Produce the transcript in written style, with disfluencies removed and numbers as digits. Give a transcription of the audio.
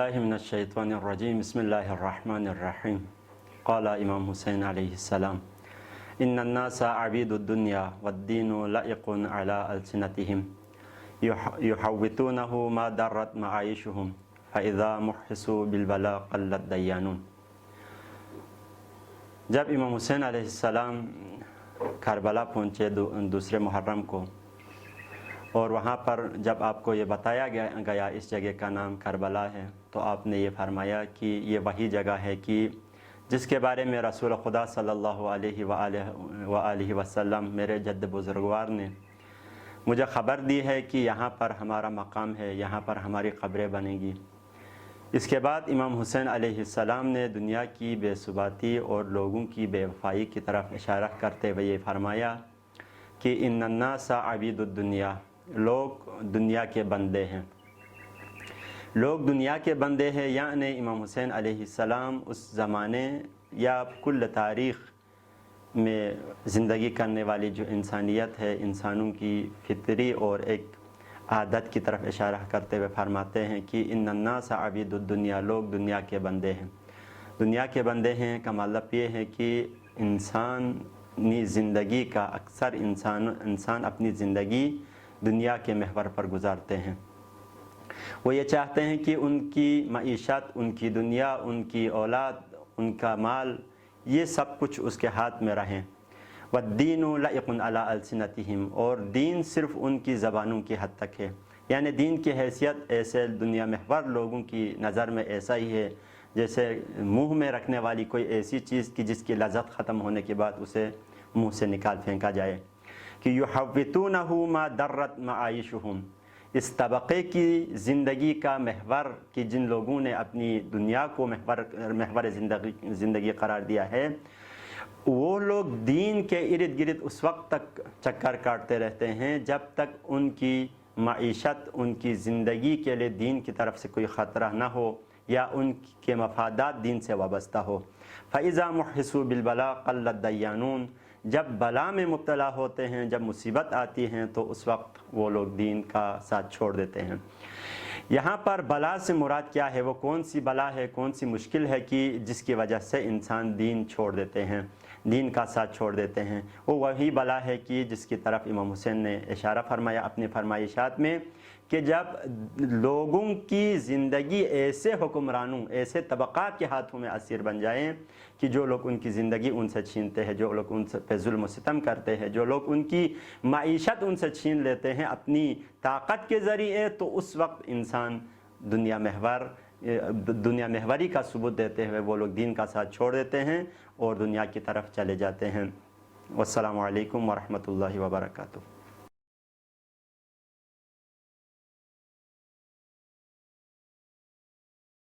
बिल्लाहि मिनश्शैतानिर्रजीम बिस्मिल्लाहिर्रहमानिर्रहीम। क़ाला इमाम हुसैन अलैहिस्सलाम इन्नन्नासा अबीदुद्दुन्या वद्दीनु लाइक़ुन अला अलसिनतिहिम युहव्वितूनहु मा दर्रत मआइशुहुम फ़इज़ा मुहसिसू बिलबला क़ल्लत दय्यानून। जब इमाम हुसैन अलैहिस्सलाम करबला पहुँचे दूसरे मुहर्रम को, और वहाँ पर जब आपको ये बताया गया इस जगह का नाम करबला है, तो आपने ये फरमाया कि ये वही जगह है कि जिसके बारे में रसूल खुदा सल्लल्लाहु अलैहि वसल्लम मेरे जद्द बुज़ुर्गवार ने मुझे ख़बर दी है कि यहाँ पर हमारा मकाम है, यहाँ पर हमारी क़ब्रें बनेंगी। इसके बाद इमाम हुसैन अलैहिस्सलाम ने दुनिया की बेसुबाती और लोगों की बेवफाई की तरफ इशारा करते हुए ये फरमाया कि इन्नन्नासा अबीदुद्दुनिया, लोग दुनिया के बंदे हैं, लोग दुनिया के बंदे हैं। यानी इमाम हुसैन अलैहिस्सलाम उस ज़माने या कुल तारीख़ में ज़िंदगी करने वाली जो इंसानियत है, इंसानों की फितरी और एक आदत की तरफ इशारा करते हुए फरमाते हैं कि इन्नन्नासा अबीदुद्दुनिया, लोग दुनिया के बंदे हैं। दुनिया के बंदे हैं का मतलब ये है कि इंसानी ज़िंदगी का अक्सर इंसान अपनी ज़िंदगी दुनिया के महवर पर गुजारते हैं। वो ये चाहते हैं कि उनकी मईशत, उनकी दुनिया, उनकी औलाद, उनका माल, ये सब कुछ उसके हाथ में रहें। वद्दीनु लाइक़ुन अला अलसिनतिहिम, और दीन सिर्फ़ उनकी ज़बानों की हद तक है। यानी दीन की हैसियत ऐसे दुनिया महवर लोगों की नज़र में ऐसा ही है जैसे मुँह में रखने वाली कोई ऐसी चीज़ की जिसकी लज़्ज़त ख़त्म होने के बाद उसे मुँह से निकाल फेंका जाए। कि युहव्वितूनहु मा दर्रत मआइशुहुम, इस तबक़े की ज़िंदगी का महवर कि जिन लोगों ने अपनी दुनिया को महवर ज़िंदगी करार दिया है, वो लोग दीन के इर्द गिर्द उस वक्त तक चक्कर काटते रहते हैं जब तक उनकी मईशत, उनकी ज़िंदगी के लिए दीन की तरफ से कोई ख़तरा ना हो या उनके मफादात दीन से वाबस्ता हो। फ़इज़ा मुहसिसू बिलबला क़ल्लत दय्यानून, जब बला में मुब्तला होते हैं, जब मुसीबत आती हैं, तो उस वक्त वो लोग दीन का साथ छोड़ देते हैं। यहाँ पर बला से मुराद क्या है, वो कौन सी बला है, कौन सी मुश्किल है कि जिसकी वजह से इंसान दीन छोड़ देते हैं, दीन का साथ छोड़ देते हैं। वो वही बला है कि जिसकी तरफ इमाम हुसैन ने इशारा फरमाया अपनी फरमाइशात में कि जब लोगों की ज़िंदगी ऐसे हुक्मरानों, ऐसे तबक़ात के हाथों में असीर बन जाएं कि जो लोग उनकी ज़िंदगी उनसे छीनते हैं, जो लोग उन पे जुल्म सितम करते हैं, जो लोग उनकी मईशत उनसे छीन लेते हैं अपनी ताकत के ज़रिए, तो उस वक्त इंसान दुनिया महवरी का सबूत देते हुए वो लोग दीन का साथ छोड़ देते हैं और दुनिया की तरफ चले जाते हैं। वस्सलामु अलैकुम वरहमतुल्लाहि वबरकातुहू।